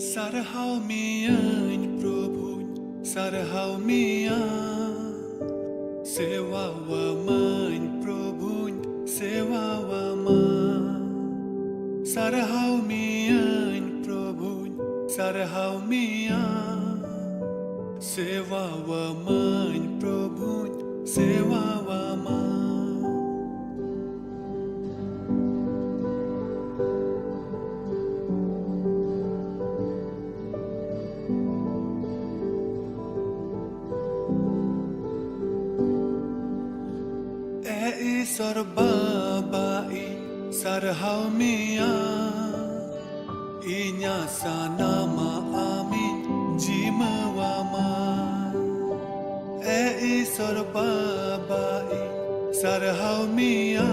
Sarhau mian Prabhu, sarhau mian Sewa wa man Prabhu, sewa wa man Sarhau mian Prabhu, sarhau mian Sewa wa man Prabhu, sewa wa man Sorbabai sarhau mian Inya sanama amin jimawama sorbabai sarhau mian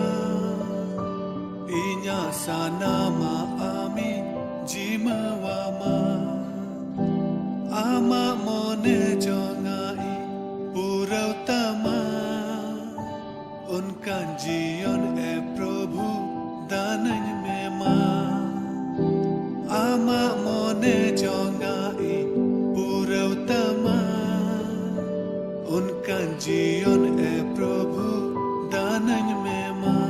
Inya sanama amin jimawama Ama mone jongai purau tama उनका जीवन है प्रभु दानन में मां आमा मोने जोंगाई पुरौतमा उनका जीवन है प्रभु दानन में मां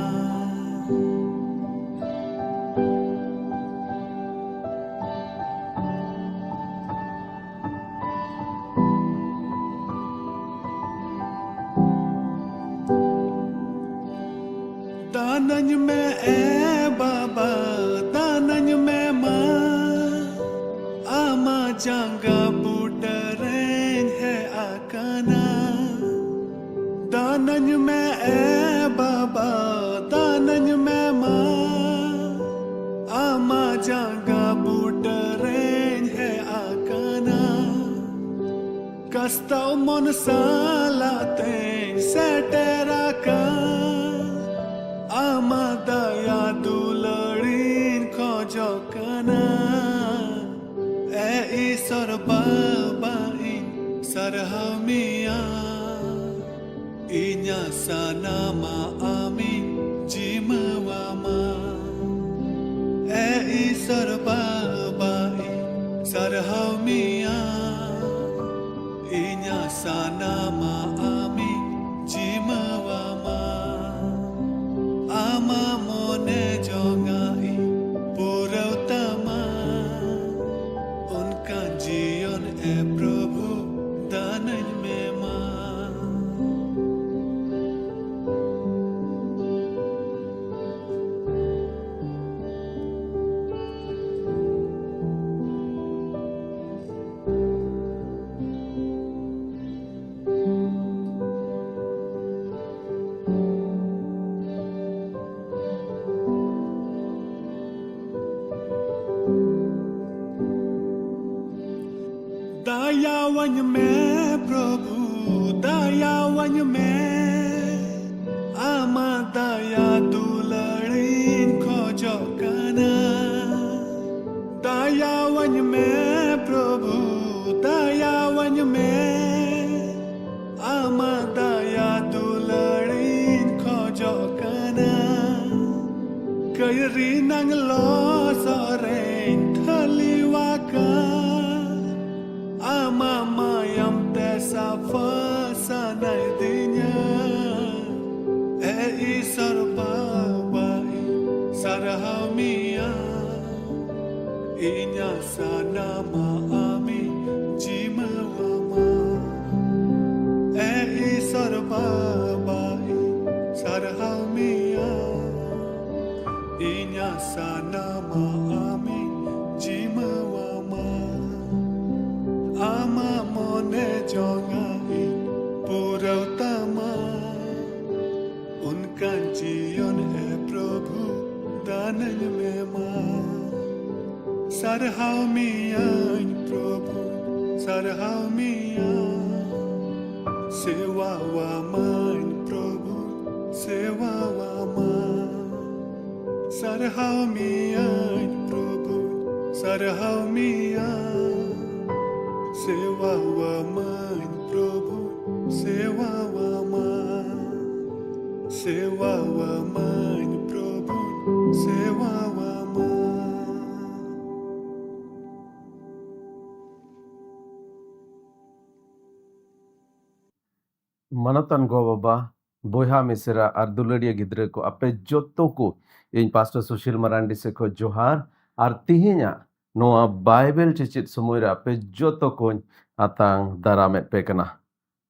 दानन में बाबा दानन में मां आमा जांगा बुटरेन है आकाना दानन में बाबा दानन में मां आमा जांगा बुटरेन है आकाना कस्ताव मन सालाते सेटेरा का Ama daya dularin khojokana sorbabai sarhau mian Inya sanama amin jimawama sorbabai sarhau mian Inya sanama amin jimawama Ama mone jongai purautama Unka जीवन है प्रभु दानन में मां दयावन में प्रभु दयावन में आमा दया दुलड़ीन खोजोकना दयावन में प्रभु दयावन में आमा दया दुलड़ीन खोजोकना कैरी नंग लो Soren थलीवाका Ama mayam tesa fasanai dinya sorbabai sarhau mian Inya sanama amin jimawama sorbabai sarhau mian Inya sanama amin jimawama Ama mone jongai purautama Unka जीवन है प्रभु दानन में मां sarhau mian Prabhu sarhau mian sewa wa man Prabhu sewa wa man sarhau mian Prabhu sarhau mian Sewa wa man Prabhu, sewa wa man Sewa wa man Prabhu, sewa wa man Manatan go baba boyha misera ar dularia gidre ko ape joto ko in pastor Sushil Marandi se ko johar ar tihinya noa Bible cicit semuira ape joto ko atang daramet pekana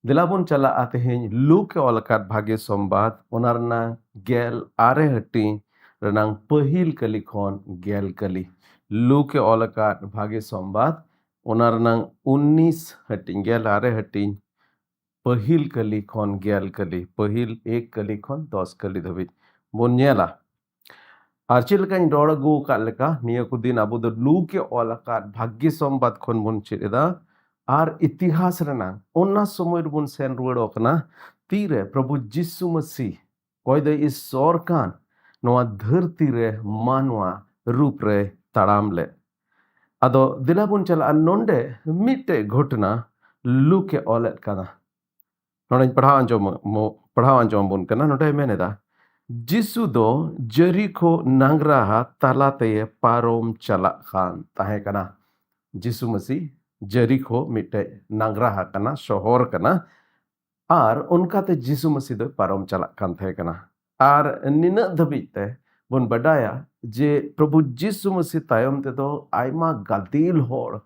dilabun chala atihin luke olakat bhage sombat onarna gel are hati renang pehil kali khon gel kali luke olakat bhage sombat onarna 19 hati gel are hati पहिल कली खन गेल कली पहिल एक कली खन 10 कली Dhabi बन नेला आर चिलकान रड़ गु का लेका निया को दिन अबो दो लुके ओलाका भाग्य संबाद खन बन चेदा आर इतिहास रना ओना समय बन सेन रुवाड़ो कना तीरे प्रभु जिसु मसीह कोई दे इस सरकान नोआ धरती रे मानवा रूप रे तड़ाम ले अदो दिला बन चला नोंडे मिटे घटना लुके ओलेट कना नोंडे पढ़ाव अंजोम बुन कना नोंडे मेनेदा जिसु दो जरीखो नांगराहा तालाते पारोम चला खान ताहे कना जिसु मसीह जरीखो मिटे नांगराहा कना शहर कना आर उनका ते जिसु मसीह दो पारोम चला खान थे कना आर निना धबिते बुन बडाया जे प्रभु जिसु मसीह तायम ते दो आयमा गदिल होड़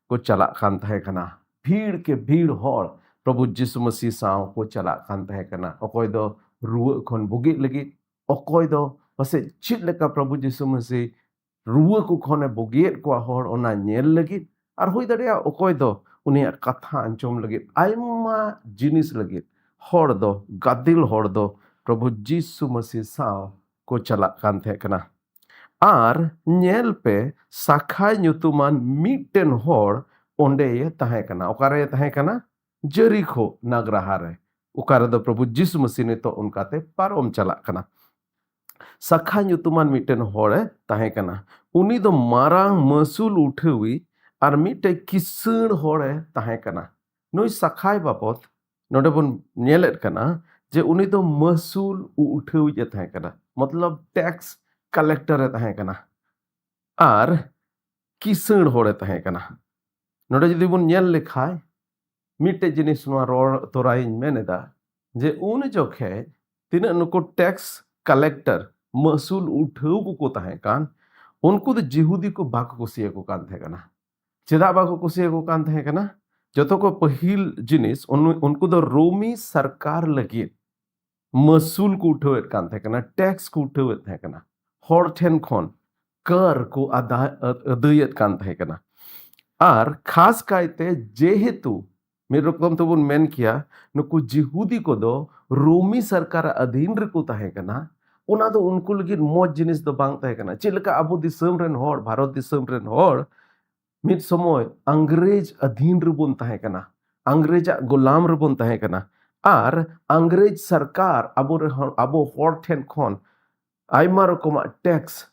को चला खान थे कना भीड़ के भीड़ होड़ प्रभु जिसु मसीह साव को चला खान थे कना अकोय दो रुआ खन बुगी लगी अकोय दो पसे चित लेका प्रभु जिसु मसीह रुआ को खने बुगियत को होड़ ओना नेल लगी आर होय दरिया अकोय दो उनिया कथा अंचोम लगी आयमा जिनिस लगी होड़ दो गदिल होड़ दो प्रभु जिसु मसीह साव को चला खान थे कना आर नेल पे साखाय ᱧᱩᱛᱩᱢᱟᱱ मिटन होड़ ओंडे ये तहे कना ओकारे तहे कना जरीखो नागराहा रे ओकारे दो प्रभु जिसु मसीह ने तो उनका ते पारोम चला कना साखा ᱧᱩᱛᱩᱢᱟᱱ मिटन होड़े तहे कना उनी दो मारांग मसूल उठेवी आर मिटे किसण होड़े तहे कना नुई साखाय बापत नोडे बन नेलेट कना जे उनी दो मसूल उठेवी जे तहे कना मतलब टैक्स कलेक्टर तहे कना आर किसण होड़े तहे कना नोडे जदि बन नेल लेखाय मिटे जिनिस नोआ रोड तोराइन मेनेदा जे उन जोखे तिना नुको टैक्स कलेक्टर मसूल उठेव को तहे कान उनको तो जिहुदी को बाको कुसिया को कान थे कना चेदा बाको कुसिया को कान थे कना जतो को पहिल जिनिस उनको तो रोमी सरकार लगी मसूल को उठेव कान थे कना टैक्स को उठेव थे कना होड़ ठेन खोन कर को अदयत कान थे कना आर खास कायते जेहेतु मेरे रकम तो मेन किया नुकु जिहुदी को दो रोमी सरकार अधीन रे को तहे कना उना दो उनको लगी मौज जिनिस दो बांग तहे कना चिलका अबो दिसम रेन होड़ भारत दिसम रेन होड़ मित समय अंग्रेज अधीन रे बोन तहे कना अंग्रेजा गुलाम रे बोन तहे कना आर अंग्रेज सरकार अबो होड़ ठेन खोन आयमा रकम टैक्स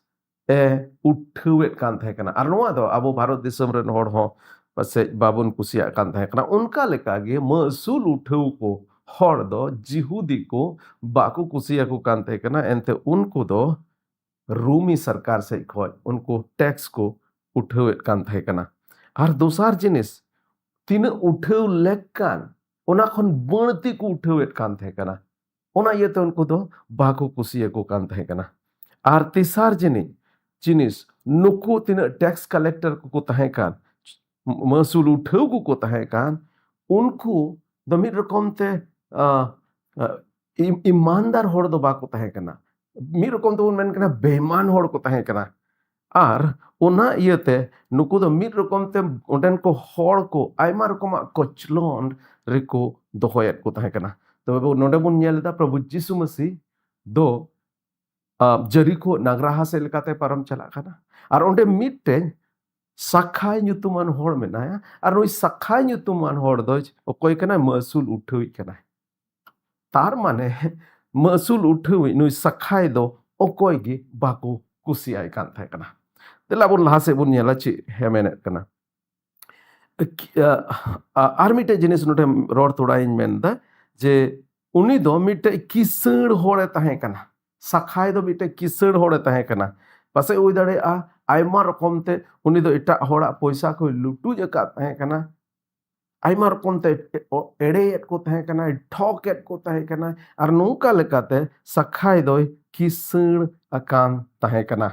ए उठेवेत कान तहे कना आर नोआ दो अबो भारत दिसम रेन होड़ हो पसे बाबुन कुसिया कान तहे कना उनका लेका गे मसूल उठेव को होड़ दो जिहुदी को बाको कुसिया को कान तहे कना एनते उनको दो रोमी सरकार से खोय उनको टैक्स को उठेवेत कान तहे कना आर दोसार जिनिस तीन उठेव लेकान ओना खन बणती को उठेवेत कान तहे कना ओना ये तो उनको दो बाको कुसिया को कान तहे कना आर तीसार जिनिस नुको तीन टैक्स कलेक्टर को तहे कान मसूल उठेव को तहे कान उनको दो मिद रकम ते ईमानदार होड़ दो बाको तहे कना मिद रकम तो मेन कना बेईमान होड़ को तहे कना आर ओना इयते नुको दो मिद रकम ते ओंडेन को होड़ को आयमा रकम कोचलोन रेको दोहोयत को तहे कना तो नोडे बुन नेलदा प्रभु जिसु मसीह दो जरीको नागराहा से लेकाते पारम चला कना आर ओंडे मिदटे साखाय ᱧᱩᱛᱩᱢᱟन होड़ मेनाया और नुई साखाय ᱧᱩᱛᱩᱢᱟन होड़ दो ओकोय कना मसूल उठेवी कना तार माने मसूल उठेवी नुई साखाय दो ओकोय गे बाको कुसियाय कान थे कना तेला बुन लहा से बुन नेला ची हेमेने कना आर मिटे जिनिस नोटे रोड तोड़ाइन मेनदा जे उनी दो मिटे किसण होड़े तहे कना साखाय दो मिटे किसण होड़े तहे कना पासे उई दाड़े आयमा रकम ते उनी दो एटा होड़ा पैसा को लुटू जका तहे कना आयमा रकम ते एड़ेयेद को तहे कना ठोकेद को तहे कना आर नोंका लेकाते साखाय दोय किसण अकान तहे कना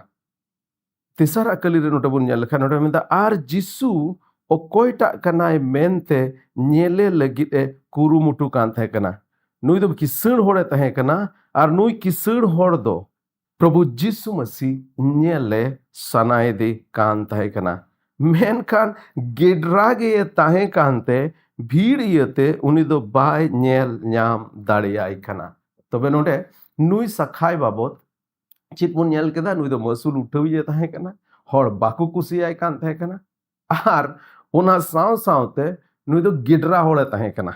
तेसारा कली रे नोटे बुन नेल लेखान नोटे मेंदा आर जिसु ओकोयटा कनाय मेनते नेले लगिद ए कुरुमुटु कान तहे कना नुई दो किसण होड़े तहे कना आर नुई किसण होड़ दो प्रभु जिसु मसी नेले सनाय दे कान तहे कना मेनखान गेडरागे ताहे कानते भीड़ इयते उनी दो बाय नेल न्याम दाड़ियाय कना तबे नोटे नुई सखाय बाबत चित बुन नेल केदा नुई दो मसूल उठाविये ताहे कना हर बाकु कुसियाय कान ताहे कना आर ओना साव सावते नुई दो गेडरा होड़े ताहे कना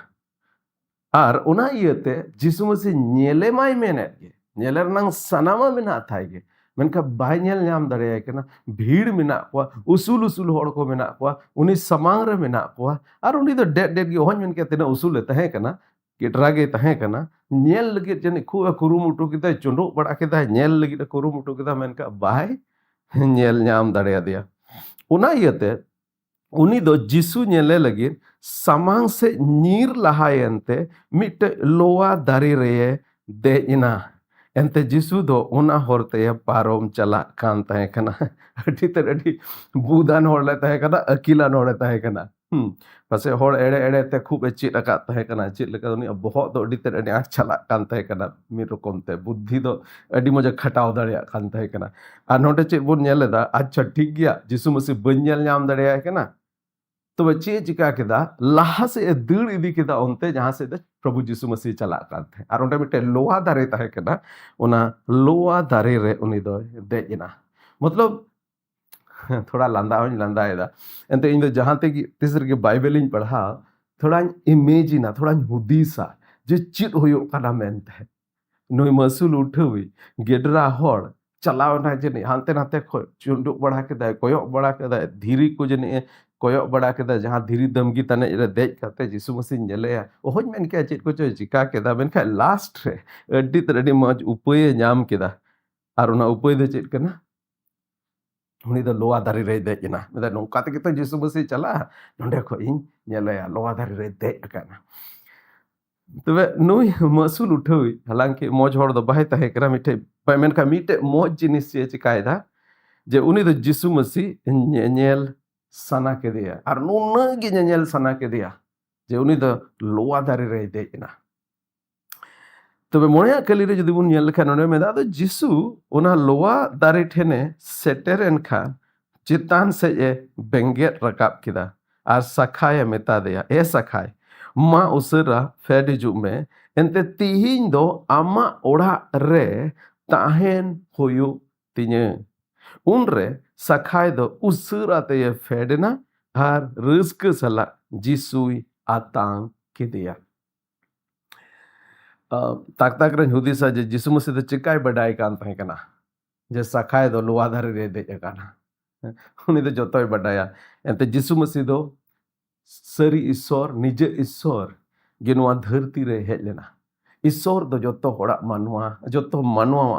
आर ओना इयते जिसु मसी नेले माय मेनेद गे नेले रनांग सनामा मेना थाय गे मेनका बाय नेल ᱧᱟᱢ दाड़ियाय कना भीड़ मेना कोआ उसूल उसूल होड़ को मेना कोआ उनी समांग रे मेना कोआ आर उनी दो डेड डेड गे होñ मेनके तिना उसूल ले ताहे कना गेडरा गे ताहे कना नेल लगी जने खूब कुरुमुटु केदा चुंडो बड़ा केदा नेल लगी कुरुमुटु केदा मेनका बाय नेल ᱧᱟᱢ दाड़ियादेया ओना इयते उनी दो जिसु नेले लगी समांग से नीर लहायनते मिटे लोआ दारी रे देइना एंते जिसु दो ओना होरते पारोम चला कान तहे कना अडी ते अडी बुदान होड़ले तहे कना अकिलान होड़े तहे कना पासे होड़ एड़े एड़े ते खूब चित अका तहे कना चित लेका उनी बहुत दो अडी ते अडी आख चला कान तहे कना मि रकम ते बुद्धि दो अडी मजा खटाव दाड़िया कान तहे कना आ नोटे चित बुन नेलेदा अच्छा ठीक गया जिसु मसी बन नेल ᱧᱟᱢ दाड़ियाय कना तो बच्चे चिका केदा लाहा से दड़ इदी केदा ओनते जहां से प्रभु जिसु मसीह चला कान थे आर ओंडे मिटे लोहा दारे तहे केदा ओना लोहा दारे रे उनी दो देजना मतलब थोड़ा लांदा होñ लांदायदा एंते इन दो जहां ते की तीसर के बाइबल इन पढ़ा थोड़ा इमेजिना थोड़ा हुदीसा जे चित होयो काना मेनते नुई मसूल उठवी गेडरा होड़ चलाव ना जने हांते नाते खो चुंडुक बड़ा केदा कोयो बड़ा केदा धीरी को जने कोयो बड़ा केदा जहां धीरी दमगी तने रे देज करते जिसु मसीह नेलेया ओहज मेन के चित को चिका केदा मेनखा लास्ट रे अड्डी तरडी मज उपाय ᱧᱟᱢ केदा आर ओना उपाय दो चित कना उनी दो लोआ दारी रे देजना मेदा नोंका ते तो जिसु मसीह चला नोंडे खो इन नेलेया लोआ दारी रे देज कना तबे नुई मसूल उठावी हालांकि मौज होड़ दो बाहे तहे करा मिठे पेमेंट का मिटे मौज जिनिस जे चिकायदा जे उनी दो जिसु मसीह नेल सना के दिया और नुनगी नेल सना के दिया जे उनी दो लोआ दारी रे देजना तबे मोया कली रे जदि बुन नेल लेखा नोने मेदा दो जिसु ओना लोआ दारी ठेने सेटेरन खा चितान से ए बेंगे रकाब किदा आर सखाय मेता दिया ए सखाय मा उसरा फेडिजु में एंते तिहिन दो आमा ओड़ा रे ताहेन होयु तिने उन रे सखाय दो उसरा ते फेडना आर रिस्क सला जिसुई आतांग किदिया ताक ताक रे हुदिसा जे जिसु मसीह दो चिकाय बडाय कान तहे कना जे सखाय दो लोआ धारे रे दे काना उनी दो जतोय बडाया एंते जिसु मसीह दो सरी ईश्वर निजे ईश्वर गे नोआ धरती रे हेज लेना ईश्वर दो जतो होड़ा मानवा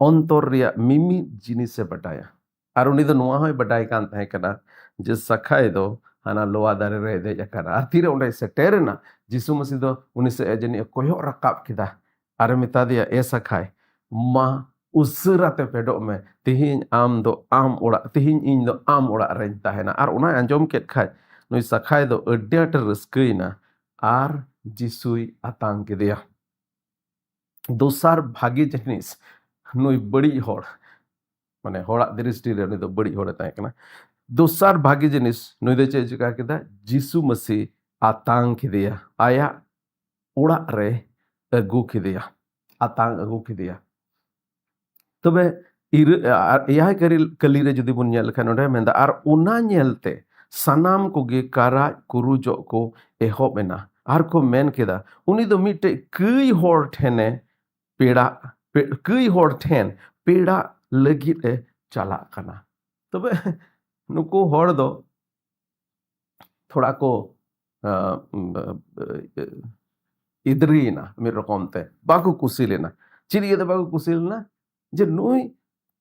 अंतर रिया मिमी जिनिस से बटाया आर उनी दो नोआ होय बटाय कान तहे कना जे सखाय दो हाना लोआ दारे रे दे कना आतीरे ओंडे सेटेरना जिसु मसीह दो उनी से एजनी कोयो रकाब किदा आर मिता दिया ए सखाय मा उसराते पेडो में तिहिन आम दो आम ओड़ा तिहिन इन दो आम ओड़ा रे ताहेना आर ओना अंजम केत खाय नुई सखाय दो अड्डेट रस्कईना आर जिसुई आतांग के दिया दोसार भागी जिनिस नुई बड़ी होड़ माने होड़ा दृष्टि रे नुई दो बड़ी होड़ ताहे कना दोसार भागी जिनिस नुई दो चे चिका केदा जिसु मसीह आतांग के दिया आया ओड़ा रे अगु के दिया आतांग अगु के दिया तबे यह कली रे जुदी बुन नेल लेखा नोडे मेंदा आर ओना नेलते सनाम कोगे कारा कुरुजो को एहोबेना आर को मेन केदा उनी दो मिटे कई होड़ ठेने पेड़ा कई होड़ ठेन पेड़ा लगी ए चला कना तबे नुको होड़ दो थोड़ा को इदरीना मेरे रकमते बाकु कुसी लेना चिरिये दो बाकु कुसी लेना जे नुई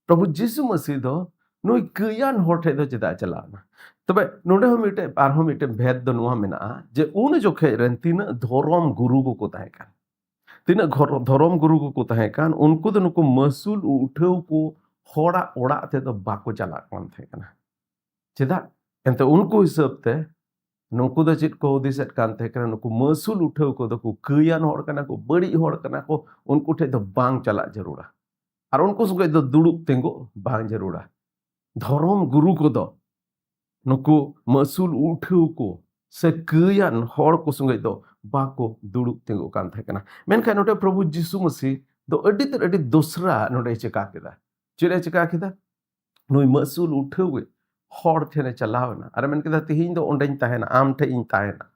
प्रभु जिसु मसीह दो नुई कयान हर ठे दो चेदा चलाना तबे नोडे हो मिटे आरहो मिटे भेद दो नुआ मेना जे उन जोखे रेन तीना धोरम गुरु को ताहे कान तीना धोरम गुरु को ताहे कान उनको दो नुको मसूल उठाव को होड़ा ओड़ा ते दो बाको चला कान थे काना चेदा एंते उनको हिसाब ते नुको दो चित को दिसेट कान थे काना नुको मसूल उठाव को दो को कयान हर काना को बड़ी हर काना को उनको ठे दो बांग चला जरूरा और उनको सुगे दो दुड़ुब तेंगो बांग जरूरा धोरम गुरु को दो नुको मसूल उठाव को से कयान हर को सुगे दो बाको दुड़ुब तेंगो कान थे काना मेनखान नोटे प्रभु यीशु मसीह दो अडी दूसरा नोटे चिका केदा चेरे चिका केदा नुई मसूल उठाव हर ठेने चलावना अरे मेन केदा तिहिन दो ओंडेन ताहेना आम ठे इन ताहेना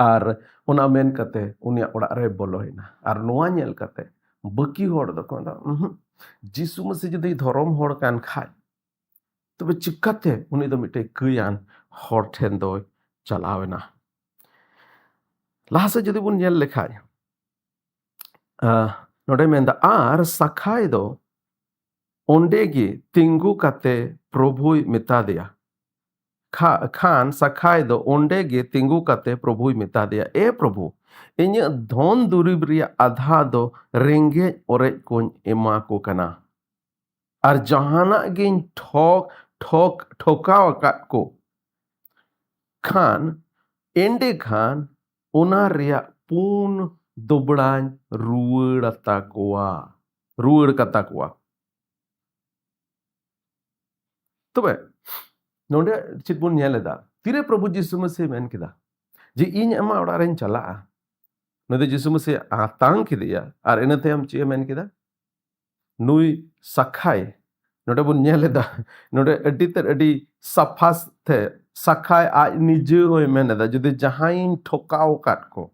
आर ओना मेन कते उनिया ओड़ा रे बोलोइना आर नोआ नेल कते बकी हर दो को यीशु मसीह जदि धर्म हर कान खाय तबे चिकाते उनी दो मिटे कयान हर ठेन दो चलावेना लासे जदि बुन नेल लेखाय नोडे मेनदा आर सखाय दो ओंडेगी तिंगु कते प्रभुई मिता दिया खान सखाय दो ओंडेगी तिंगु कते प्रभुई मिता दिया ए प्रभु इन्य धन दुरिब रिया आधा दो रेंगे ओरे कोन एमा को कना और जहाना गिन ठोकाव काट को खान एंडे खान ओना रिया पून दुबड़ान रुवड़ कता कोआ तबे नोडे चित बुन नेलेदा तिरे प्रभु यीशु मसीह मेन केदा जे इन अमा ओड़ा रेन चला नोदे यीशु मसीह आतांग केदिया और इनते हम चे मेन केदा नुई सखाय नोडे बुन नेलेदा नोडे अडी सफास थे सखाय आ निजे होय मेनेदा जदि जहाइन ठोकाव काट को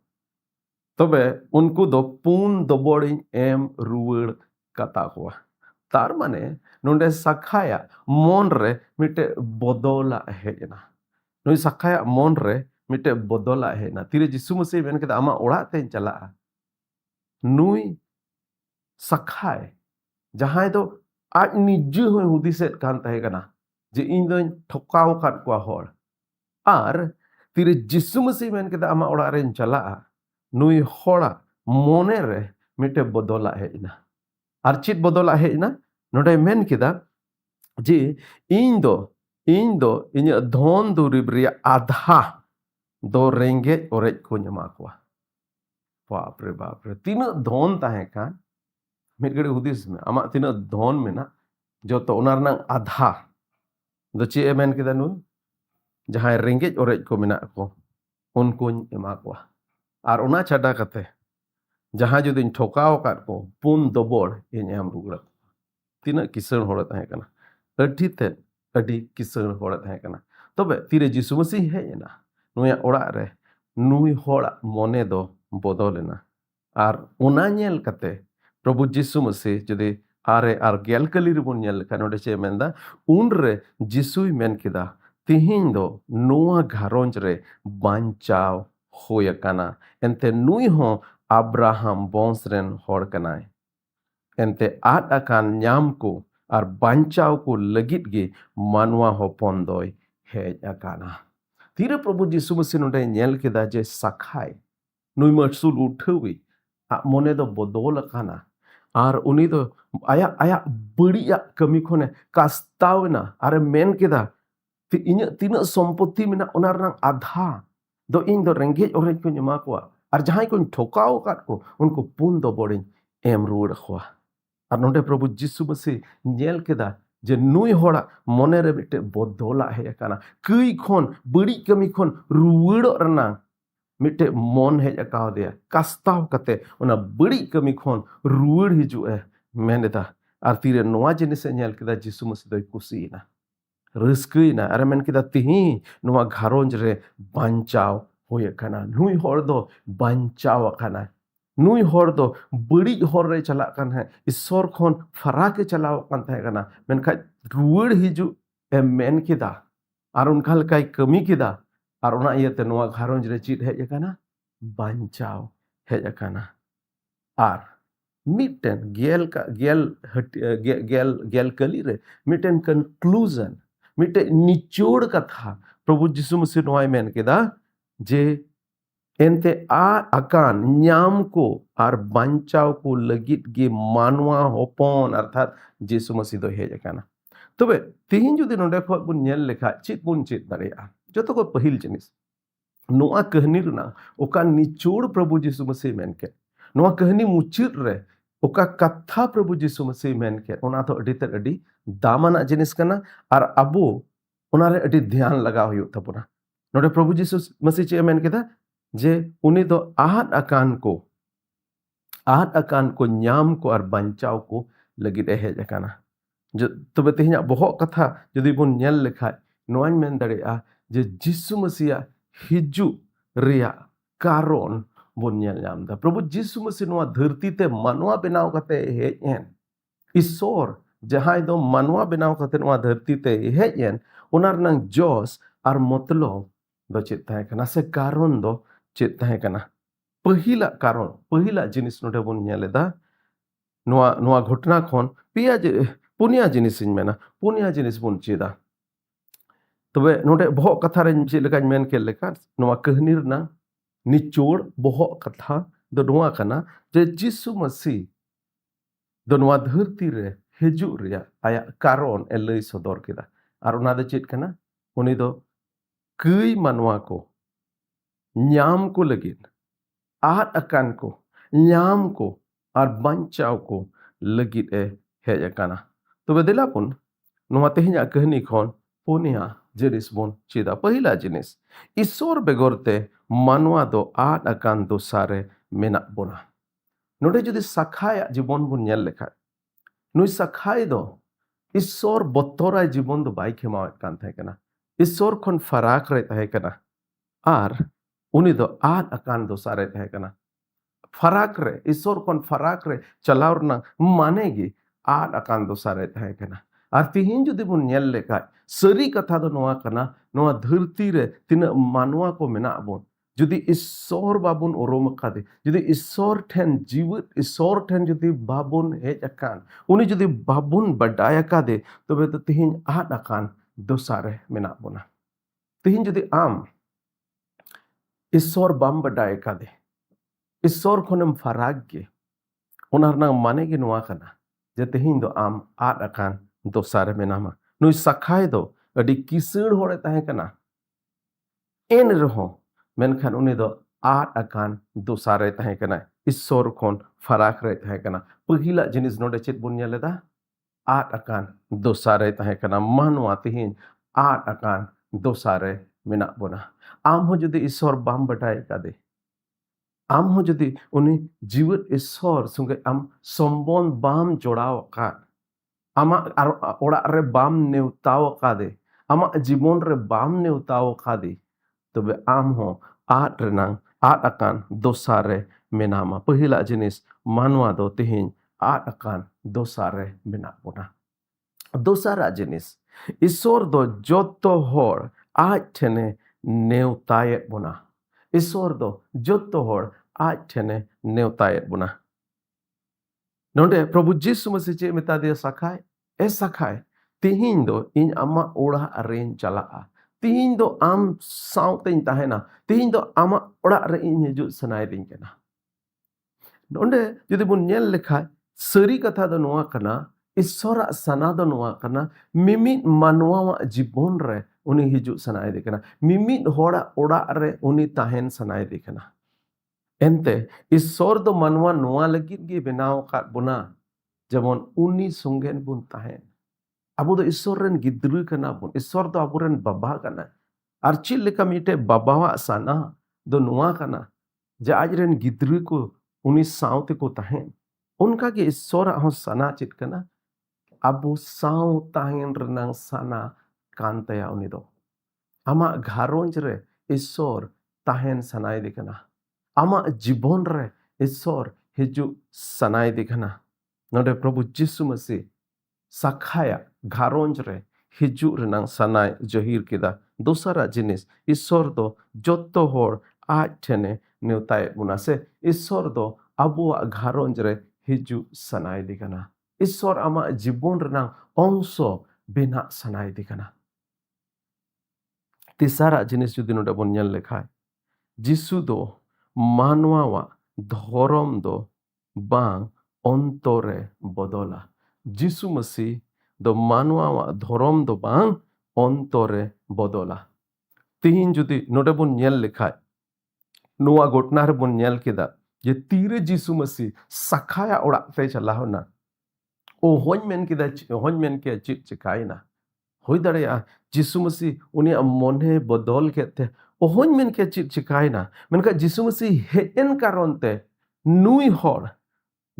तबे उनको दो पून दोबोड़ी एम रुवड़ कता कोआ तार माने नोंडे सखाया मन रे मिटे बदला हेजना नुई सखाया मन रे मिटे बदला हेना तिरे यीशु मसीह मेन केदा आमा ओड़ा ते चला नुई सखाय जहां दो आज निजे होय हुदिसेत कान ताहे कना जे इन दो ठोकाव काट को हर आर तिरे यीशु मसीह मेन केदा आमा ओड़ा रे चला नुई होड़ा मोने रे मिटे बदला हेजना आर चित बदला हेजना नोडे मेन केदा जे इन दो इन धन दुरिब रिया आधा दो रेंगे ओरेज को ᱧᱟᱢᱟ ᱠᱚᱣᱟ बाप रे तीना धन ताहे कान मिद गड़े हुदिस में आमा तीना धन मेना जतो ओना रना आधा दो चे मेन केदा नु जहां रेंगे ओरेज को मेना को उनको एमा कोआ आर ओना छाडा कते जहां जदिन ठोकाव काट को पुन दोबोड़ इन एम रुगड़ा तीना किसण होड़ ताहे कना अडी किसण होड़ ताहे कना तबे तिरे यीशु मसीह हेजना नुया ओड़ा रे नुई होड़ा मोने दो बदलेना आर ओना नेल कते प्रभु यीशु मसीह जदि आरे आर गेल कली रिबुन नेल का नोडे चे मेनदा उन रे यीशुई मेन केदा तिहिन दो नोआ घारोंज रे बांचाव होय काना एंते नुई हो अब्राहम वंश रेन होड़ कनाय एंते आद अकान न्याम को और बांचाव को लगित गे मानवा होपन दोय हेज अकाना तीरे प्रभु यीशु मसीह नोडे नेल केदा जे सखाय नुई मसूल उठावी आ मोने दो बदल अकाना और उनी दो आया बड़िया कमी खोने कास्तावना अरे मेन केदा इन तीना संपत्ति मेना ओना रंग आधा दो इन दो रेंगे ओरेज को ᱧᱟᱢᱟ कोआ और जहां को ठोकाव काट को उनको पुन दो बड़ी एम रुड़ खोआ और नोडे प्रभु यीशु मसीह नेल केदा जे नुई होड़ा मोने रे मिटे बदला हे काना कई खोन बड़ी कमी खोन रुवड़ रना मिटे मन हेज अकाव दिया कास्ताव कते ओना बड़ी कमी खोन रुवड़ हिजु ए मेनेदा और तीरे नोआ जिनिस नेल केदा यीशु मसीह दोय कुसीना रस्कईना अरे मेन केदा तिही नोआ घारोंज रे बांचाव होय काना नुई होड़ दो बांचाव काना नुई होड़ दो बड़ी होड़ रे चला कान है ईश्वर खोन फरा के चलाव कान थाहे काना मेनखा रुवड़ हिजु ए मेन केदा और उनका लकाय कमी केदा और ओना इयते नोआ घारोंज रे चित हेज काना बांचाव हेज काना आर ᱢᱤᱫᱴᱮᱱ ᱜᱮᱞ ᱠᱟᱹᱞᱤ ᱨᱮ ᱢᱤᱫᱴᱮᱱ ᱠᱚᱱᱠᱞᱩᱡन ᱢᱤᱫᱴᱮᱱ ᱱᱤᱪᱚᱲ ᱠᱟᱛᱷᱟ ᱯᱨᱚभु ᱡᱤᱥᱩ ᱢᱟᱥᱤ ᱱᱚᱣᱟᱭ ᱢᱮᱱ ᱠᱮᱫᱟ ᱡᱮ ᱮᱱᱛᱮ ᱟᱫ ᱟᱠᱟᱱ ᱧᱟᱢ ᱠᱚ ᱟᱨ ᱵᱟᱧᱪᱟᱣ ᱠᱚ ᱞᱟᱹᱜᱤᱫ ᱜᱮ ᱢᱟᱱᱣᱟ ᱦᱚᱯᱚᱱ ᱚᱨᱛᱷᱟᱛ ᱡᱤᱥᱩ ᱢᱟᱥᱤ ᱫᱚ ᱦᱮᱡ ᱟᱠᱟᱱᱟ। ᱛᱚᱵᱮ ᱛᱮᱦᱮᱧ ᱡᱩᱫᱤ ᱱᱚᱰᱮ ᱠᱷᱚᱱ ᱵᱚᱱ ᱧᱮᱞ ᱞᱮᱠᱷᱟᱡ ᱪᱮᱫ ᱵᱚᱱ ᱪᱮᱫ ᱫᱟᱲᱮᱭᱟᱜᱼᱟ? ᱡᱚᱛᱚ ᱠᱷᱚᱱ ᱯᱟᱹᱦᱤᱞ ᱡᱤᱱᱤᱥ ᱱᱚᱣᱟ ᱠᱟᱹᱦᱱᱤ ᱨᱮᱱᱟᱜ ᱚᱠᱟ ᱱᱤᱪᱚᱲ ᱯᱨᱚभु ᱡᱤᱥᱩ ᱢᱟᱥᱤ ᱢᱮᱱ ᱠᱮᱫ, ᱱᱚᱣᱟ ᱠᱟᱹᱦᱱᱤ मुचाᱹᱫ ᱨᱮ ᱚᱠᱟ ᱠᱟᱛᱷᱟ ᱯᱨᱚभु ᱡᱤᱥᱩ ᱢᱟᱥᱤ ᱢᱮᱱ ᱠᱮᱫ ᱚᱱᱟ ᱫᱚ ᱟᱹᱰᱤ ᱛᱮᱫ ᱟᱹᱰᱤ ᱫᱟᱢᱟᱱᱟᱜ ᱡᱤᱱᱤᱥ ᱠᱟᱱᱟ ᱟᱨ ᱟᱵᱚ ᱚᱱᱟᱨᱮ ᱟᱹᱰᱤ ᱫᱷᱮᱭᱟᱱ ᱞᱟᱜᱟᱣ ᱦᱩᱭᱩᱜ ᱛᱟᱵᱚᱱᱟ। ᱱᱚᱰᱮ ᱯᱨᱚभु ᱡᱤᱥᱩ ᱢᱟᱥᱤ ᱪᱮᱫ ᱮ ᱢᱮᱱ ᱠᱮᱫᱟ ᱡᱮ ᱩᱱᱤ ᱫᱚ ᱟᱫ akan ko nyam ko ar baঞ্চাও ko lagid e hej akana। তবে তেহেᱧᱟᱜ ᱵᱚᱦᱚᱜ ᱠᱟᱛᱷᱟ ᱡᱩᱫᱤ ᱵᱚᱱ ᱧᱮᱞ ᱞᱮᱠᱷᱟᱡ ᱱᱚᱣᱟᱧ ᱢᱮᱱ ᱫᱟᱲᱮᱭᱟᱜᱼᱟ ᱡᱮ ᱡᱤᱥᱩ ᱢᱟᱥᱤᱭᱟᱜ ᱦᱤᱡᱩᱜ ᱨᱮᱭᱟᱜ ᱠᱟᱨᱚᱱ ᱵᱚᱱ ᱧᱮᱞ ᱧᱟᱢ ᱮᱫᱟ। ᱯᱨᱚभु ᱡᱤᱥᱩ ᱢᱟᱥᱤ ᱱᱚᱣᱟ ᱫᱷᱟᱹᱨᱛᱤ তে ᱢᱟᱱᱣᱟ ᱵᱮᱱᱟᱣ ᱠᱟᱛᱮ ᱦᱮᱡ ᱮᱱ ईश्वर जहां दो मानवा बनाव कते नवा धरती ते हेज एन ओना रनंग जोस आर मतलब दो चेत ताहे कना से कारण दो चेत ताहे कना। पहिला जिनिस नोडे बोन नेलेदा नोआ नोआ घटना खन पुनिया जिनिस इन मेना पुनिया जिनिस बोन चेदा। तबे नोडे बहक कथा रे चे लेका मेन के लेका नोआ कहनी रना निचोड़ बहक कथा दो नोआ कना जे जिसु मसीह दो नोआ धरती रे हिजुग रिया आया कारण ए लई सदर केदा आर ओना दो चेत कना उनी दो कई मानवा को ᱧᱟᱢ को लगिन आद अकान को ᱧᱟᱢ को आर बांचाव को लगित ए हेज अकाना। तबे देला पुन नोआ तेहेᱧᱟ कहनी खन पुनिया जिनिस बोन चेदा। पहिला जिनिस ईश्वर बेगरते मानवा दो आद अकान दोसारे मेना बोना। नोडे जुदी साखाय जीवन बोन नेल लेखा नुई साखाय दो ईश्वर बतराय जीवन दो बाई खेमावेत कान थाहे कना ईश्वर खन फराक रे थाहे कना आर उनी दो आद अकान दोसारे थाहे कना। फराक रे ईश्वर खन फराक रे चलाव रना मानेगी आद अकान दोसारे थाहे कना। आर तिहिन जुदी बोन नेल लेखा सरी कथा दो नोआ कना नोआ धरती रे तिना मानवा को मेना बोन जुदी ईश्वर बाबुन ओरोम कादे जुदी ईश्वर ठेन जीवित ईश्वर ठेन जुदी बाबुन हेज अकान उनी जुदी बाबुन बडाय कादे तबे तो तिहिन आद अकान दोसारे मेना बोना। तिहिन जुदी आम ईश्वर बाम बडाय कादे ईश्वर खनम फराक गे ओनार ना माने गे नोआ कना जे तिहिन दो आम आद अकान दोसारे मेनामा। नुई साखाय दो अडी किसड़ होड़े ताहे कना एन रहो मेनखान उनी दो आद अकान दोसारे ताहे कना ईश्वर खन फराक रे ताहे कना। पहिला जिनिस नोडे चेत बोन नेलेदा आद अकान दोसारे ताहे कना मानवा तिहिन आद अकान दोसारे मेना बोना। आम हो जुदी ईश्वर बाम बटाय कादे आम हो जुदी उनी जीवित ईश्वर संगे आम सम्बन्ध बाम जोड़ाव का आमा ओड़ा रे बाम नेवताव कादे आमा जीवन रे बाम नेवताव कादे तबे आम हो आद रेनांग आद अकान दोसारे मेनामा। पहिला जिनिस मानवा दो तिहिन आद अकान दोसारे मेना बोना। दोसारा जिनिस ईश्वर दो जोतो होड़ आज ठेने नेवतायत बोना। ईश्वर दो जोतो होड़ आज ठेने नेवतायत बोना। नोंडे प्रभु जीसु मसीह चे मेता दिया साखाय ए साखाय तिहिन दो इन आमा ओड़ा रेन चलाआ तिहिन दो आम साउतेन ताहेना तिहिन दो आमा ओड़ा रे इन हिजुग सनाय दिन केना। नोंडे जुदी बुन नेल लेखाय सरी कथा दो नोआ कना ईश्वरा सना दो नोआ कना मिमित मानवा जीवन रे उनी हिजुग सनाय दे कना मिमित होड़ा ओड़ा रे उनी ताहेन सनाय दे कना। एनते ईश्वर दो मानवा नोआ लगित गे बनाव काट बोना जेमन उनी संगेन बुन ताहेन अबो दो ईश्वर रेन गिद्र कना बुन ईश्वर दो अबो रेन बाबा कना आर चिल लेका मिटे बाबावा सना दो नोआ कना जे आज रेन गिद्र को उनी साउते को ताहेन उनका के ईश्वर हो सना चित कना अबो साउ ताहेन रनांग सना कांतया उनी दो आमा घारोंज रे ईश्वर ताहेन सनाय दे कना आमा जीवन रे ईश्वर हिजुग सनाय दे कना। नोडे प्रभु जीसु मसीह साखाया घारोंज रे हिजुग रनांग सनाय जहीर केदा। दोसरा जिनिस ईश्वर दो जोतो होड़ आज ठेने नेवताय बुना से ईश्वर दो अबुआ घारोंज रे hiju sanayedi kana. Isor ama jibon renang ongso bena sanayedi kana. Tisara jenis judi noda bon nyel lekhai. Jisu do manwawa dhorom do bang ontore bodola. Jisu Masih do manwawa dhorom do bang ontore bodola. Tihin judi noda bon nyel lekhai. Noa gotnar bon nyel keda. Je tire Jisu Masih sakhaya orak te chalahona. O hony men ke chit chikaina. Hoi dareya Jisu Masih uni mone bodol kete. O hony men ke chit chikaina. Menka Jisu Masih hejen karonte nui hor.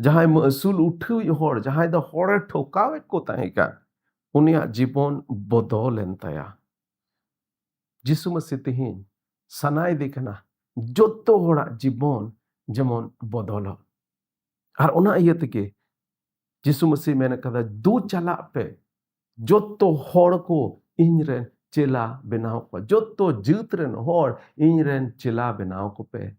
Jahai masul uthui hor. Jahai da hore thokawet ko tahika. Unia jibon bodol entaya. Jisu Masih tihin sanai dikana. Joto hora jibon jemon bodolo. Ar ona iya teke Jisu Masih mena kata du chalak pe joto hor ko inren chela benau ko. Joto jutren hor inren chela benau ko pe.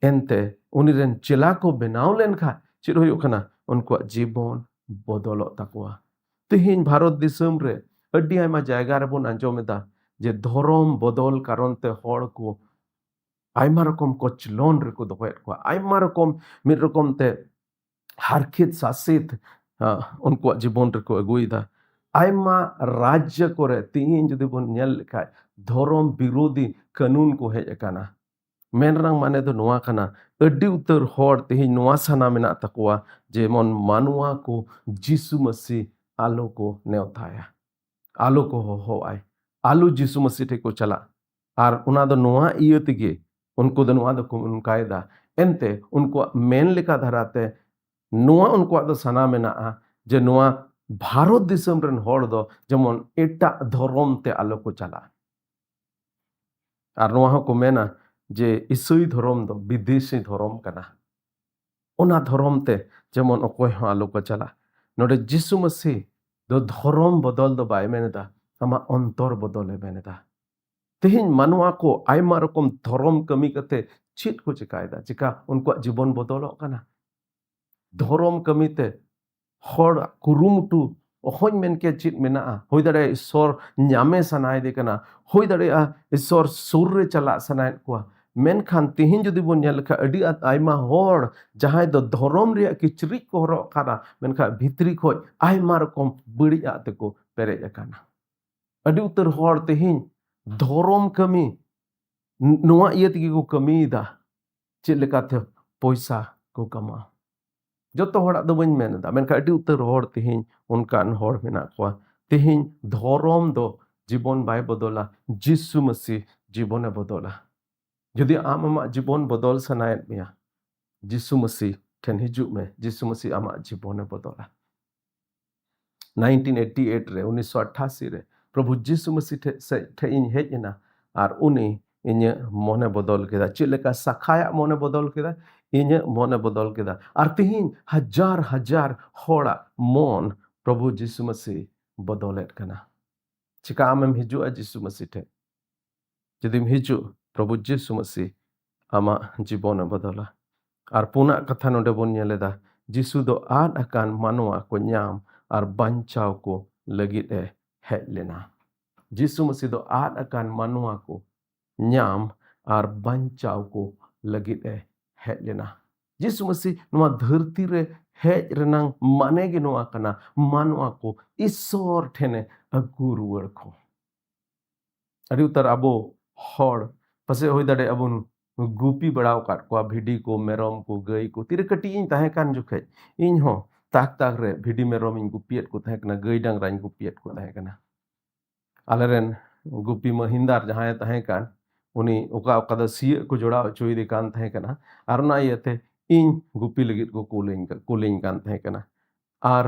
Ente uniren chela ko benau len kha chid huyuk kana unkwa jibon bodolo takwa. Tihin Bharot disam re adi aima jayga re bon anjomeda je dhorom bodol karonte hor ko aima rokom kochlon re ko dohet ko. Aima rokom mid rokom te harkit sasit unkwa jibon re ko aguida. Aima rajya kore tihin judi bon nyel kai dhorom birodi kanun ko hej akana. Menrang mane do noa kana adi utar hor tihin noa sana mena takwa jemon manwa ko Jisu Masih alo ko neotaya. Alo ko ho ai. Alo Jisu Masih te ko chala. Ar una do noa iyo tige उनको दो नुआ दो कायदा एंते उनको main लेका धराते नुआ उनको दो सना में ना जे नुआ भारत दिसम रन हर दो जेमन एटा धर्म ते आलो को चला आर नुआ को मेना जे इसुई धर्म दो विदेशी धर्म कना उना धर्म ते जेमन अकोय आलो को चला नोडे जिसु मसीह दो धर्म बदल दो बाय मेनेदा अमा अंतर बदले मेनेदा Tihin manwa ko aima rokom dhorom kami kate chit ko chikaida jika unko jibon bodolok kana. Dhorom kami te hor kurumutu ohon men ke chit mena hoi dare isor nyame sanai de kana hoi dare isor surre chala sanai ko men khan tihin jodi bon nyel kha adi at aima hor jahai do dhorom ria kichrik ko horo kana men kha bhitri khoi aima rokom buri ate ko pere kana. Adi utar hor tihin Dhorom kami nuwa iya tigi ko kami da chit lekate poisa ko kama joto horak do bain men da men ka adi utar hor tihin unkan hor mena kwa tihin dhorom do jibon bai bodola Jisu Masih jibone bodola jodi am ama jibon bodol sanayet mia Jisu Masih ten hijuk me Jisu Masih ama jibone bodola 1988 re 1988 re प्रभु जिसु मसीह थे इन हेजना are उनी इन्य मोने बदल केदा चिलेका सखाया मोने बदल केदा इन्य मोने बदल केदा आर तिहिन हजार हजार होड़ा मोन प्रभु जिसु मसीह बदलेट कना चिका आमेम हिजु जिसु मसीह थे जदिम हिजु प्रभु जिसु मसीह आमा जीवन बदला आर पुना कथा नोडे बोन nyeleda जिसु दो आद akan manwa ko nyam आर banchaw ko लगit hej lena. Jisu Masih do aad akan manwa ko nyam ar banchaw ko lagit hej lena. Jisu Masih numa dharti re hej renang mane ge noa kana manwa ko isor thene agu ruwar ko. Adi utar abo hor pase hoi dare abun gupi badaw kat ko bhidi ko merom ko gai ko tire kati in tahe kan jukhe in ho tak re bhidi merom in gupiet ko tahe kana gai dang rain gupiet ko tahe kana aleren gupi mahindar jahay tahe kan uni oka oka da siya ko jodaw choi de kan tahe kana arna yete in gupi legit ko cooling kan tahe kana ar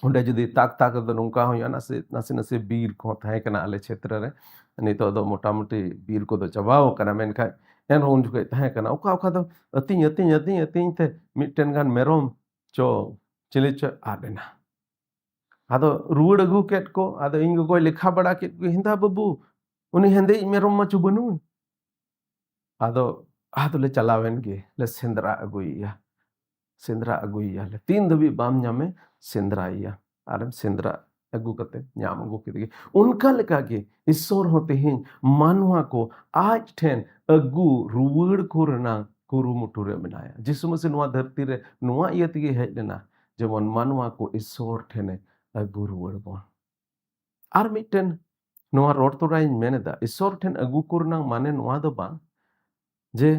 onde jodi tak do nungka hoya nase bir ko tahe kana ale kshetra re nito do motamuti bir ko do chabaw kana menkai en ron juga tahe kana oka do ating te mitten gan merom cho chile cho adena ado ruwad agu ket ko ado ing ko lekha bada ket ko hinda babu uni hende merom ma chu banu ado le chalawen ge le sendra agu ya सेंद्रा अगुइयाले तीन धबी balm ᱧᱟᱢে सेंद्राइया आरम Shendra अगु कते ᱧᱟᱢ अगु केदगे उनका लेका गे ईश्वर हो तेहिं मानवा को आज ठेन अगु रुवड़ को रना कुरुमुटु रे मेनाया जिसु मसीह नुआ धरती रे नुआ इया तेगे हेज लेना जेमन मानवा को ईश्वर ठेने अगु रुवड़ बोन आर मिटन नुआ रोड तोराई मेनेदा ईश्वर ठेन अगु कुरना माने नुआ दो बांग जे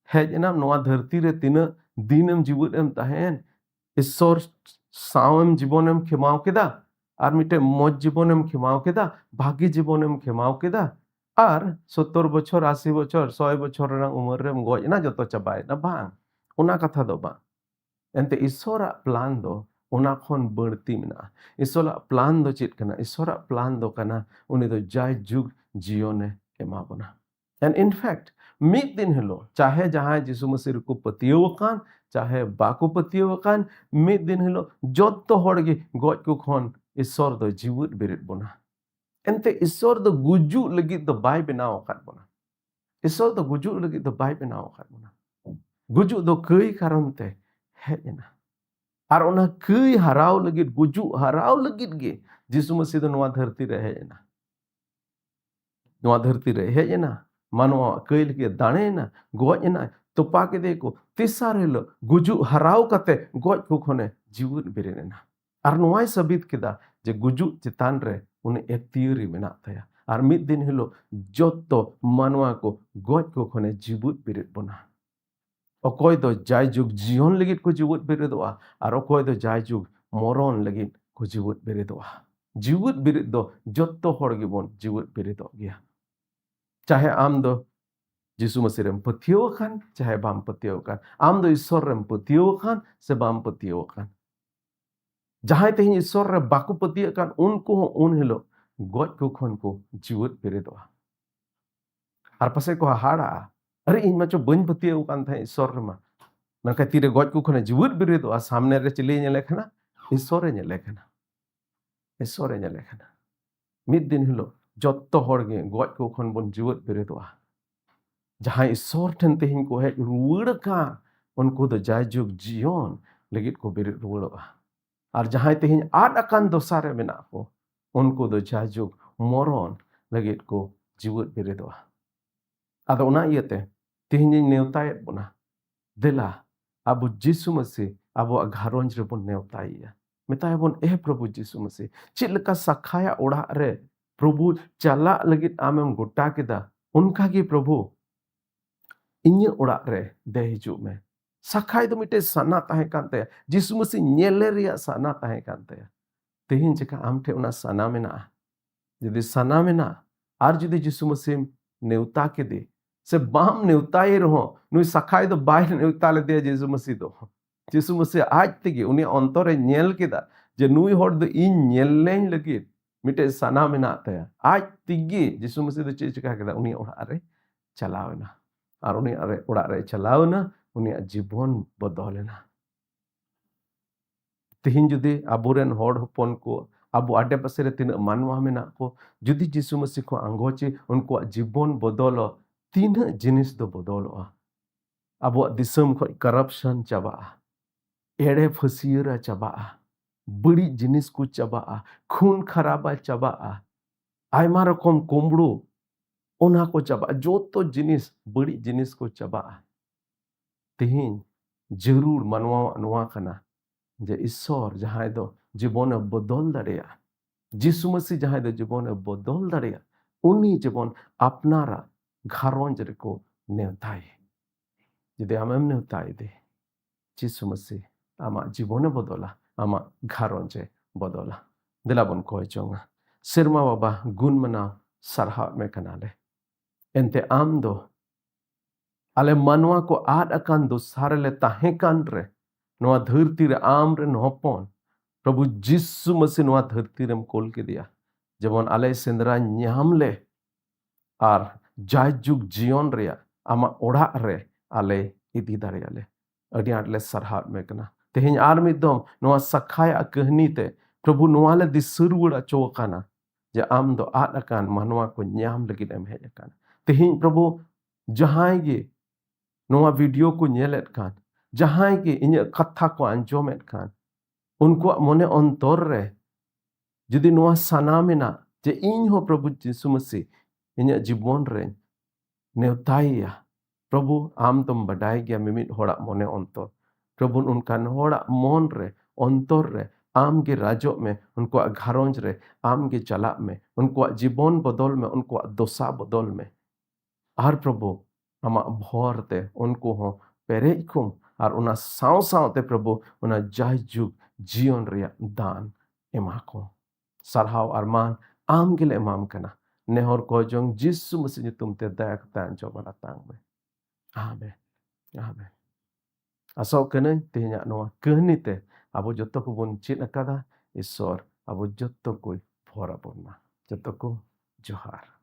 हेज एना नुआ धरती रे तीना दिनम जीवनम ताहेन ईश्वर सावम जीवनम खेमाव केदा आर मिटे मौज जीवनम खेमाव केदा भागी जीवनम खेमाव केदा आर 70 बछर 80 बछर 100 बछर रंग उमर रेम गजना जतो चाबाय ना बांग उना कथा दो बांग एंते ईश्वरा प्लान दो उना खन बड़ती मेना ईश्वरा प्लान दो चेत कना ईश्वरा प्लान दो कना उनी दो जाय जुग जीवने एमा बना एंड इन फैक्ट मिद दिन हिलो चाहे जहां जिसु मसीह को पतियोकान चाहे बाको पतियोकान मिद दिन हिलो जत्तो होड़गे गज को खन ईश्वर दो जीवत बिरित बना एंते ईश्वर दो गुजु लगी दो बाय बनाव काट बना ईश्वर दो गुजु लगी दो बाय बनाव काट बना गुजु दो कई कारण ते हेना आर ओना कई हराव लगी गुजु हराव लगी गे जिसु मसीह दो नवा धरती रे हेना नवा धरती रे हेना मानवा कईल के दाणेना गजना तोपा के देखो तिसारे लो गुजु हराव कते गज को खने जीवन बिरेना आर नोय सबित केदा जे गुजु चितान रे उनी एक थियोरी मेना थाया आर मिद दिन हिलो जत्तो मानवा को गज को खने जीवन बिरेत बना अकोय दो जाय जुग जीवन लगित को जीवन बिरेदवा आर अकोय दो जाय जुग मरण लगित को जीवन बिरेदवा जीवन बिरेत दो जत्तो हड़ गेबन जीवन बिरेदो गया चाहे आम दो जिसु मसीह रेम पतियोकान चाहे बाम पतियोकान आम दो ईश्वर रेम पतियोकान से बाम पतियोकान जहां तेहिं ईश्वर रे बाको पतियोकान उनको उन हिलो गज को खन को जीवत पेरेदवा आर पासे को हाड़ा अरे इन मचो बन पतियोकान था ईश्वर रे मा मनका तीरे गज को खने जीवत पेरेदवा सामने रे चले ने लेखना ईश्वर रे ने लेखना ईश्वर रे ने लेखना मिद दिन हिलो जत्तो होड़गे गज को खन बन जीवत बेरेदवा जहां ईश्वर ठन तेहिं को हेज रुवड़ का उनको दो जाय जुग जीवन लगित को बेरे रुवड़वा और जहां तेहिं आद अकान दोसारे मेना को उनको दो जाय जुग मरण लगित को जीवत बेरेदवा आदो उना इयते तेहिं नेवताय बना देला अबु जिसु मसीह अबु घारोंज रे बन नेवताइया मेताय बन ए प्रभु जिसु मसीह चिलका सखाया ओड़ा रे प्रभु चला लगित आमेम गोटा केदा उनका की प्रभु इन ओड़ा रे दे हिजु में सखाय दो मिटे सना ताहे कांते जिसु मसीह नेले रिया सना ताहे कांते तेहिं चिका आमठे उना सना मेना जदि सना मेना आर जदि जिसु मसीह नेवता के दे से बाम नेवताए रहो नुई सखाय दो बाय नेवता ले दे जिसु मसीह आज तेगे उनी अंतरे नेल केदा जे नुई होड़ दो इन नेलें लगित मिटे सना मेना तया आज तिगी जिसु मसीह दो चेक चिका केदा उनी ओड़ा रे चलावना और उनी अरे ओड़ा रे चलावना उनी जीवन बदलेना तेहिं जुदी अबुरेन होड़ होपन को अबु आडे पासे रे तीन मानवा मेना को जुदी जिसु मसीह को आंगोचे उनको जीवन बदलो तीन जिनिस दो बदलोआ अबु दिसम को करप्शन चबा एड़े फसियरा चबा बड़ी जिनिस को चबा खून खराबा चबा आयमा रकम कुंबड़ू ओना को चबा जो तो जिनिस बड़ी जिनिस को चबा तेहिं जरूर मनवा अनुवा कना जे ईश्वर जहां दो जीवन बदल दाड़ेया जिसु मसीह जहां दो जीवन बदल दाड़ेया उनी जीवन अपनारा घारोंज रे को नेवताय जदि आमेम नेवताय दे जिसु मसीह आमा जीवन बदला आमा घारोंजे बदला दिलाबन कोय चोंगा सिरमा बाबा गुण मना सरहा में कनाले एंते आम दो आले मनवा को आद अकान दो सारे ले ताहे कान रे नवा धरती रे आम रे नोपन प्रभु जिसु मसीह नवा धरती रे कोल के दिया जेमन आले सेंद्रा न्याम ले आर जाय जुग जीवन रे आमा ओड़ा रे आले इदी दारे आले अडी आटले सरहा में कना तेहिं आर मिदम नवा सखाया कहनी ते प्रभु नवा ले दिसुरुड़ा चोकाना जे आम दो आद अकान मनवा को न्याम लगित एम हेज अकान तेहिं प्रभु जहां गे नवा वीडियो को नेलेत कान जहां की इन कथा को अंजोमेट खान उनको मोने अंतर रे जुदी नुआ सनामिना जे इन हो प्रभु यीशु मसीह इन जीवन रे नेवताया प्रभु आम तुम बडाई गया मिमित होड़ा मोने अंतर प्रभु उनका होड़ा मन रे अंतर रे आम के राजो में उनको घरोंज रे आम के चला में उनको जीवन बदल में उनको दोसा बदल में आर प्रभु आमा भोरते उनको हो पेरेकुम और उना साव सावते प्रभु उना जायजुग जीवन रिया दान एमाको सरहाव अरमान आम गिले एमाम कना नेहर को जंग जिसु मसीह तुम ते दया कतान जो बड़ा तांग में आमेन आमेन asal kena tehnya noa kehni te abo joto ko bun chin akada isor abo joto ko phora bonna joto ko johar